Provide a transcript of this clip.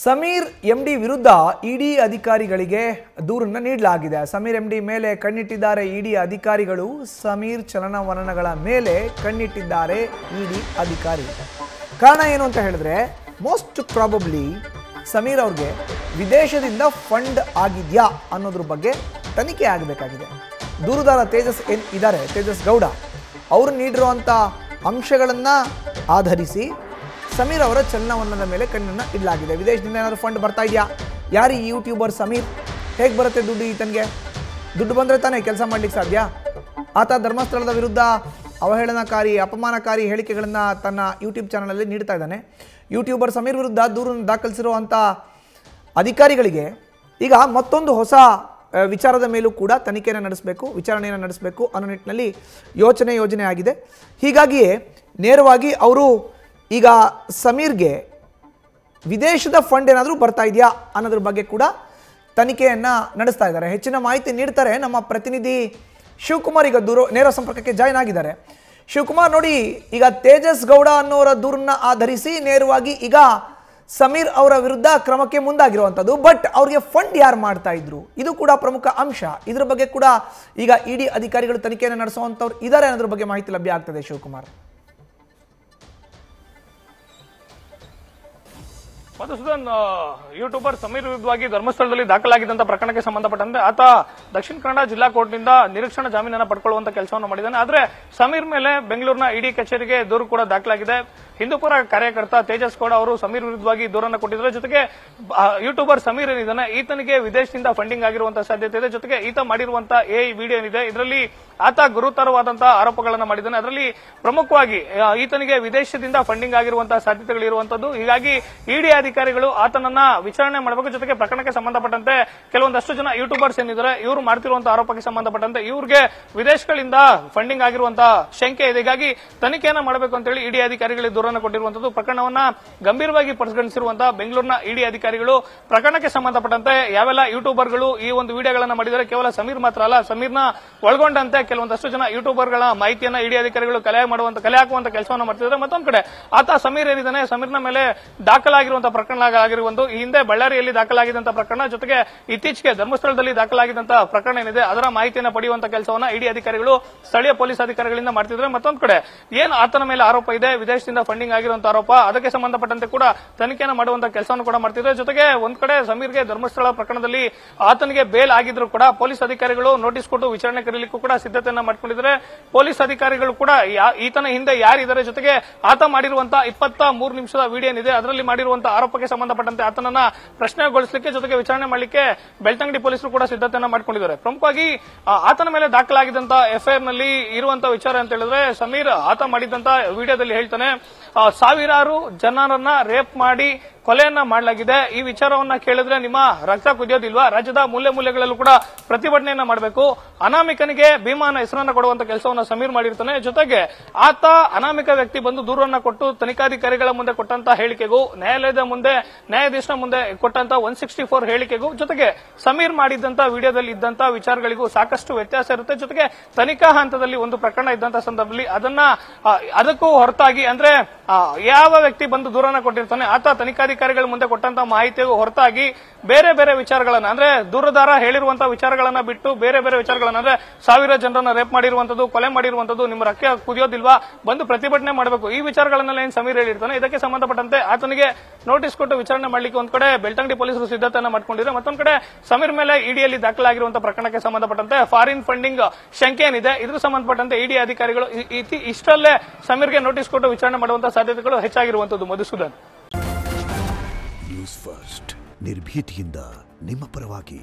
Sameer MD ವಿರುದ್ಧ ಇಡಿ ಅಧಿಕಾರಿಗಳಿಗೆ ದೂರನ್ನು ನೀಡಲಾಗಿದೆ. ಸಮೀರ್ ಎಂಡಿ ಮೇಲೆ ಕಣ್ಣಿಟ್ಟಿದ್ದಾರೆ ಇಡಿ ಅಧಿಕಾರಿಗಳು. ಸಮೀರ್ ಚಲನವಲನಗಳ ಮೇಲೆ ಕಣ್ಣಿಟ್ಟಿದ್ದಾರೆ ಇಡಿ ಅಧಿಕಾರಿ. ಕಾರಣ ಏನು ಅಂತ ಹೇಳಿದ್ರೆ, ಮೋಸ್ಟ್ ಪ್ರಾಬಬ್ಲಿ ಸಮೀರ್ ಅವ್ರಿಗೆ ವಿದೇಶದಿಂದ ಫಂಡ್ ಆಗಿದೆಯಾ ಅನ್ನೋದ್ರ ಬಗ್ಗೆ ತನಿಖೆ ಆಗಬೇಕಾಗಿದೆ. ದೂರುದಾರ ತೇಜಸ್ ಇದ್ದಾರೆ, ತೇಜಸ್ ಗೌಡ ಅವರು ನೀಡಿರುವಂಥ ಅಂಶಗಳನ್ನು ಆಧರಿಸಿ ಸಮೀರ್ ಅವರ ಚಲನವಲನದ ಮೇಲೆ ಕಣ್ಣನ್ನು ಇಡಲಾಗಿದೆ. ವಿದೇಶದಿಂದ ಏನಾದರೂ ಫಂಡ್ ಬರ್ತಾ ಇದೆಯಾ? ಯಾರು ಈ ಯೂಟ್ಯೂಬರ್ ಸಮೀರ್? ಹೇಗೆ ಬರುತ್ತೆ ದುಡ್ಡು ಈತನಿಗೆ? ದುಡ್ಡು ಬಂದರೆ ತಾನೇ ಕೆಲಸ ಮಾಡಲಿಕ್ಕೆ ಸಾಧ್ಯ. ಆತ ಧರ್ಮಸ್ಥಳದ ವಿರುದ್ಧ ಅವಹೇಳನಕಾರಿ, ಅಪಮಾನಕಾರಿ ಹೇಳಿಕೆಗಳನ್ನು ತನ್ನ ಯೂಟ್ಯೂಬ್ ಚಾನಲಲ್ಲಿ ನೀಡ್ತಾ ಇದ್ದಾನೆ. ಯೂಟ್ಯೂಬರ್ ಸಮೀರ್ ವಿರುದ್ಧ ದೂರನ್ನು ದಾಖಲಿಸಿರುವಂಥ ಅಧಿಕಾರಿಗಳಿಗೆ ಈಗ ಮತ್ತೊಂದು ಹೊಸ ವಿಚಾರದ ಮೇಲೂ ಕೂಡ ತನಿಖೆಯನ್ನು ನಡೆಸಬೇಕು, ವಿಚಾರಣೆಯನ್ನು ನಡೆಸಬೇಕು ಅನ್ನೋ ನಿಟ್ಟಿನಲ್ಲಿ ಯೋಜನೆ ಆಗಿದೆ. ಹೀಗಾಗಿಯೇ ನೇರವಾಗಿ ಅವರು ಈಗ ಸಮೀರ್ಗೆ ವಿದೇಶದ ಫಂಡ್ ಏನಾದರೂ ಬರ್ತಾ ಇದೆಯಾ ಅನ್ನೋದ್ರ ಬಗ್ಗೆ ಕೂಡ ತನಿಖೆಯನ್ನು ನಡೆಸ್ತಾ ಇದ್ದಾರೆ. ಹೆಚ್ಚಿನ ಮಾಹಿತಿ ನೀಡ್ತಾರೆ ನಮ್ಮ ಪ್ರತಿನಿಧಿ ಶಿವಕುಮಾರ್. ಈಗ ನೇರ ಸಂಪರ್ಕಕ್ಕೆ ಜಾಯ್ನ್ ಆಗಿದ್ದಾರೆ. ಶಿವಕುಮಾರ್, ನೋಡಿ, ಈಗ ತೇಜಸ್ ಗೌಡ ಅನ್ನೋರ ದೂರನ್ನ ಆಧರಿಸಿ ನೇರವಾಗಿ ಈಗ ಸಮೀರ್ ಅವರ ವಿರುದ್ಧ ಕ್ರಮಕ್ಕೆ ಮುಂದಾಗಿರುವಂಥದ್ದು. ಬಟ್ ಅವ್ರಿಗೆ ಫಂಡ್ ಯಾರು ಮಾಡ್ತಾ ಇದ್ರು, ಇದು ಕೂಡ ಪ್ರಮುಖ ಅಂಶ. ಇದ್ರ ಬಗ್ಗೆ ಕೂಡ ಈಗ ಇಡಿ ಅಧಿಕಾರಿಗಳು ತನಿಖೆಯನ್ನು ನಡೆಸುವಂಥವ್ರು ಇದ್ದಾರೆ ಅನ್ನೋದ್ರ ಬಗ್ಗೆ ಮಾಹಿತಿ ಲಭ್ಯ ಆಗ್ತದೆ. ಶಿವಕುಮಾರ್, ಮಧುಸೂದನ್, ಯೂಟ್ಯೂಬರ್ ಸಮೀರ್ ವಿರುದ್ಧವಾಗಿ ಧರ್ಮಸ್ಥಳದಲ್ಲಿ ದಾಖಲಾಗಿದ್ದಂತ ಪ್ರಕರಣಕ್ಕೆ ಸಂಬಂಧಪಟ್ಟಂತೆ ಆತ ದಕ್ಷಿಣ ಕನ್ನಡ ಜಿಲ್ಲಾ ಕೋರ್ಟ್ನಿಂದ ನಿರೀಕ್ಷಣಾ ಜಾಮೀನನ್ನು ಪಡ್ಕೊಳ್ಳುವಂತ ಕೆಲಸವನ್ನು ಮಾಡಿದ್ದಾನೆ. ಆದ್ರೆ ಸಮೀರ್ ಮೇಲೆ ಬೆಂಗಳೂರಿನ ಇಡಿ ಕಚೇರಿಗೆ ದೂರು ಕೂಡ ದಾಖಲಾಗಿದೆ. ಹಿಂದೂಪುರ ಕಾರ್ಯಕರ್ತ ತೇಜಸ್ ಗೌಡ ಅವರು ಸಮೀರ್ ವಿರುದ್ಧವಾಗಿ ದೂರನ್ನು ಕೊಟ್ಟಿದ್ದಾರೆ. ಜೊತೆಗೆ ಯೂಟ್ಯೂಬರ್ ಸಮೀರ್ ಏನಿದ್ದಾನೆ, ಈತನಿಗೆ ವಿದೇಶದಿಂದ ಫಂಡಿಂಗ್ ಆಗಿರುವಂತಹ ಸಾಧ್ಯತೆ ಇದೆ. ಜೊತೆಗೆ ಈತ ಮಾಡಿರುವಂತಹ ವಿಡಿಯೋ ಏನಿದೆ, ಇದರಲ್ಲಿ ಆತ ಗುರುತರವಾದಂತಹ ಆರೋಪಗಳನ್ನು ಮಾಡಿದ್ದಾನೆ. ಅದರಲ್ಲಿ ಪ್ರಮುಖವಾಗಿ ಈತನಿಗೆ ವಿದೇಶದಿಂದ ಫಂಡಿಂಗ್ ಆಗಿರುವಂತಹ ಸಾಧ್ಯತೆಗಳು ಇರುವಂತದ್ದು. ಹೀಗಾಗಿ ಇಡಿ ಅಧಿಕಾರಿಗಳು ಆತನನ್ನ ವಿಚಾರಣೆ ಮಾಡಬೇಕು. ಜೊತೆಗೆ ಪ್ರಕರಣಕ್ಕೆ ಸಂಬಂಧಪಟ್ಟಂತೆ ಕೆಲವೊಂದಷ್ಟು ಜನ ಯೂಟ್ಯೂಬರ್ಸ್ ಏನಿದ್ದಾರೆ, ಇವರು ಮಾಡ್ತಿರುವಂತಹ ಆರೋಪಕ್ಕೆ ಸಂಬಂಧಪಟ್ಟಂತೆ ಇವ್ರಿಗೆ ವಿದೇಶಗಳಿಂದ ಫಂಡಿಂಗ್ ಆಗಿರುವಂತಹ ಶಂಕೆ ಇದೆ. ಹೀಗಾಗಿ ತನಿಖೆಯನ್ನ ಮಾಡಬೇಕು ಅಂತ ಹೇಳಿ ಇಡಿ ಅಧಿಕಾರಿಗಳಿಗೆ ದೂರನ್ನು ಕೊಟ್ಟಿರುವಂತದ್ದು. ಪ್ರಕರಣವನ್ನ ಗಂಭೀರವಾಗಿ ಪರಿಗಣಿಸಿರುವಂತಹ ಬೆಂಗಳೂರಿನ ಇಡಿ ಅಧಿಕಾರಿಗಳು ಪ್ರಕರಣಕ್ಕೆ ಸಂಬಂಧಪಟ್ಟಂತೆ ಯಾವೆಲ್ಲ ಯೂಟ್ಯೂಬರ್ಗಳು ಈ ಒಂದು ವಿಡಿಯೋಗಳನ್ನ ಮಾಡಿದರೆ, ಕೇವಲ ಸಮೀರ್ ಮಾತ್ರ ಅಲ್ಲ, ಸಮೀರ್ನ ಒಳಗೊಂಡಂತೆ ಕೆಲವೊಂದಷ್ಟು ಜನ ಯೂಟ್ಯೂಬರ್ಗಳ ಮಾಹಿತಿಯನ್ನ ಇಡಿ ಅಧಿಕಾರಿಗಳು ಕಲೆ ಹಾಕುವಂತ ಕೆಲಸವನ್ನು ಮಾಡ್ತಿದ್ದಾರೆ. ಮತ್ತೊಂದು ಕಡೆ ಆತ ಸಮೀರ್ ಏನಿದ್ದಾನೆ, ಸಮೀರ್ನ ಮೇಲೆ ದಾಖಲಾಗಿರುವಂತಹ ಪ್ರಕರಣ ಆಗಿರುವುದು ಈ ಹಿಂದೆ ಬಳ್ಳಾರಿಯಲ್ಲಿ ದಾಖಲಾಗಿದ್ದಂತಹ ಪ್ರಕರಣ, ಜೊತೆಗೆ ಇತ್ತೀಚೆಗೆ ಧರ್ಮಸ್ಥಳದಲ್ಲಿ ದಾಖಲಾಗಿದ್ದಂತಹ ಪ್ರಕರಣ ಏನಿದೆ ಅದರ ಮಾಹಿತಿಯನ್ನು ಪಡೆಯುವಂತಹ ಕೆಲಸವನ್ನ ಇಡಿ ಅಧಿಕಾರಿಗಳು ಸ್ಥಳೀಯ ಪೊಲೀಸ್ ಅಧಿಕಾರಿಗಳಿಂದ ಮಾಡ್ತಿದ್ದಾರೆ. ಮತ್ತೊಂದು ಕಡೆ ಏನು ಆತನ ಮೇಲೆ ಆರೋಪ ಇದೆ, ವಿದೇಶದಿಂದ ಫಂಡಿಂಗ್ ಆಗಿರುವಂತಹ ಆರೋಪ, ಅದಕ್ಕೆ ಸಂಬಂಧಪಟ್ಟಂತೆ ಕೂಡ ತನಿಖೆಯನ್ನು ಮಾಡುವಂತಹ ಕೆಲಸವನ್ನು ಕೂಡ ಮಾಡ್ತಿದ್ದಾರೆ. ಜೊತೆಗೆ ಒಂದ್ ಕಡೆ ಸಮೀರ್ಗೆ ಧರ್ಮಸ್ಥಳ ಪ್ರಕರಣದಲ್ಲಿ ಆತನಿಗೆ ಬೇಲ್ ಆಗಿದ್ರು ಕೂಡ ಪೊಲೀಸ್ ಅಧಿಕಾರಿಗಳು ನೋಟಿಸ್ ಕೊಟ್ಟು ವಿಚಾರಣೆ ಕರೀಲಿಕ್ಕೂ ಕೂಡ ಸಿದ್ಧತೆಯನ್ನ ಮಾಡ್ಕೊಂಡಿದ್ದಾರೆ. ಪೊಲೀಸ್ ಅಧಿಕಾರಿಗಳು ಕೂಡ ಈತನ ಹಿಂದೆ ಯಾರಿದ್ದಾರೆ, ಜೊತೆಗೆ ಆತ ಮಾಡಿರುವಂತಹ 23 ನಿಮಿಷದ ವಿಡಿಯೋ ಏನಿದೆ ಅದರಲ್ಲಿ ಮಾಡಿರುವಂತಹ ಆರೋಪಕ್ಕೆ ಸಂಬಂಧಪಟ್ಟಂತೆ ಆತನನ್ನ ಪ್ರಶ್ನೆಗೊಳಿಸಲಿಕ್ಕೆ, ಜೊತೆಗೆ ವಿಚಾರಣೆ ಮಾಡಲಿಕ್ಕೆ ಬೆಳ್ತಂಗಡಿ ಪೊಲೀಸರು ಕೂಡ ಸಿದ್ಧತೆಯನ್ನ ಮಾಡ್ಕೊಂಡಿದ್ದಾರೆ. ಪ್ರಮುಖವಾಗಿ ಆತನ ಮೇಲೆ ದಾಖಲಾಗಿದ್ದಂತಹ ಎಫ್ಐಆರ್ ನಲ್ಲಿ ಇರುವಂತಹ ವಿಚಾರ ಅಂತ ಹೇಳಿದ್ರೆ, ಸಮೀರ್ ಆತ ಮಾಡಿದಂತಹ ವಿಡಿಯೋದಲ್ಲಿ ಹೇಳ್ತಾನೆ, ಸಾವಿರಾರು ಜನರನ್ನ ರೇಪ್ ಮಾಡಿ ಕೊಲೆಯನ್ನ ಮಾಡಲಾಗಿದೆ. ಈ ವಿಚಾರವನ್ನ ಕೇಳಿದ್ರೆ ನಿಮ್ಮ ರಕ್ತ ಕುದಿಯೋದಿಲ್ವಾ? ರಾಜ್ಯದ ಮೂಲೆ ಮೂಲೆಗಳಲ್ಲೂ ಕೂಡ ಪ್ರತಿಭಟನೆಯನ್ನ ಮಾಡಬೇಕು. ಅನಾಮಿಕನಿಗೆ ಭೀಮಾನ ಹೆಸರನ್ನ ಕೊಡುವಂತ ಕೆಲಸವನ್ನ ಸಮೀರ್ ಮಾಡಿರ್ತಾನೆ. ಜೊತೆಗೆ ಆತ ಅನಾಮಿಕ ವ್ಯಕ್ತಿ ಬಂದು ದೂರನ್ನ ಕೊಟ್ಟು ತನಿಖಾಧಿಕಾರಿಗಳ ಮುಂದೆ ಕೊಟ್ಟಂತ ಹೇಳಿಕೆಗೂ, ನ್ಯಾಯಾಲಯದ ಮುಂದೆ ನ್ಯಾಯಾಧೀಶನ ಮುಂದೆ ಕೊಟ್ಟಂತ 164 ಹೇಳಿಕೆಗೂ, ಜೊತೆಗೆ ಸಮೀರ್ ಮಾಡಿದ್ದಂತ ವಿಡಿಯೋದಲ್ಲಿ ಇದ್ದಂತ ವಿಚಾರಗಳಿಗೂ ಸಾಕಷ್ಟು ವ್ಯತ್ಯಾಸ ಇರುತ್ತೆ. ಜೊತೆಗೆ ತನಿಖಾ ಹಂತದಲ್ಲಿ ಒಂದು ಪ್ರಕರಣ ಇದ್ದಂತ ಸಂದರ್ಭದಲ್ಲಿ ಅದಕ್ಕೂ ಹೊರತಾಗಿ, ಅಂದ್ರೆ ಯಾವ ವ್ಯಕ್ತಿ ಬಂದು ದೂರನ್ನ ಕೊಟ್ಟಿರ್ತಾನೆ, ಆತ ತನಿಖಾಧಿಕಾರಿಗಳ ಮುಂದೆ ಕೊಟ್ಟಂತ ಮಾಹಿತಿಗೂ ಹೊರತಾಗಿ ಬೇರೆ ಬೇರೆ ವಿಚಾರಗಳನ್ನ, ಅಂದ್ರೆ ದೂರದಾರ ಹೇಳಿರುವಂತಹ ವಿಚಾರಗಳನ್ನ ಬಿಟ್ಟು ಬೇರೆ ಬೇರೆ ವಿಚಾರಗಳನ್ನ, ಅಂದ್ರೆ ಸಾವಿರ ಜನರನ್ನ ರೇಪ್ ಮಾಡಿರುವಂತದ್ದು, ಕೊಲೆ ಮಾಡಿರುವಂತದ್ದು, ನಿಮ್ಮ ರಕ್ಕೆ ಕುದಿಯೋದಿಲ್ವಾ, ಬಂದು ಪ್ರತಿಭಟನೆ ಮಾಡಬೇಕು, ಈ ವಿಚಾರಗಳನ್ನೆಲ್ಲ ಏನ್ ಸಮೀರ್ ಹೇಳಿರ್ತಾನೆ, ಇದಕ್ಕೆ ಸಂಬಂಧಪಟ್ಟಂತೆ ಆತನಿಗೆ ನೋಟಿಸ್ ಕೊಟ್ಟು ವಿಚಾರಣೆ ಮಾಡಲಿಕ್ಕೆ ಒಂದ್ ಕಡೆ ಬೆಳ್ತಂಗಡಿ ಪೊಲೀಸರು ಸಿದ್ಧತೆಯನ್ನ ಮಾಡ್ಕೊಂಡಿದ್ದಾರೆ. ಮತ್ತೊಂದ್ ಕಡೆ ಸಮೀರ್ ಮೇಲೆ ಇಡಿಯಲ್ಲಿ ದಾಖಲಾಗಿರುವಂತಹ ಪ್ರಕರಣಕ್ಕೆ ಸಂಬಂಧಪಟ್ಟಂತೆ ಫಾರಿನ್ ಫಂಡಿಂಗ್ ಶಂಕೆ ಏನಿದೆ, ಇದಕ್ಕೆ ಸಂಬಂಧಪಟ್ಟಂತೆ ಇಡಿ ಅಧಿಕಾರಿಗಳು ಇಷ್ಟಲ್ಲೇ ಸಮೀರ್ಗೆ ನೋಟಿಸ್ ಕೊಟ್ಟು ವಿಚಾರಣೆ ಮಾಡುವಂತಹ ಸಾಧ್ಯತೆಗಳು ಹೆಚ್ಚಾಗಿರುವಂತದ್ದು. ಮಧುಸೂದನ್, ನ್ಯೂಸ್ ಫಸ್ಟ್, ನಿರ್ಭೀತಿಯಿಂದ ನಿಮ್ಮ ಪರವಾಗಿ.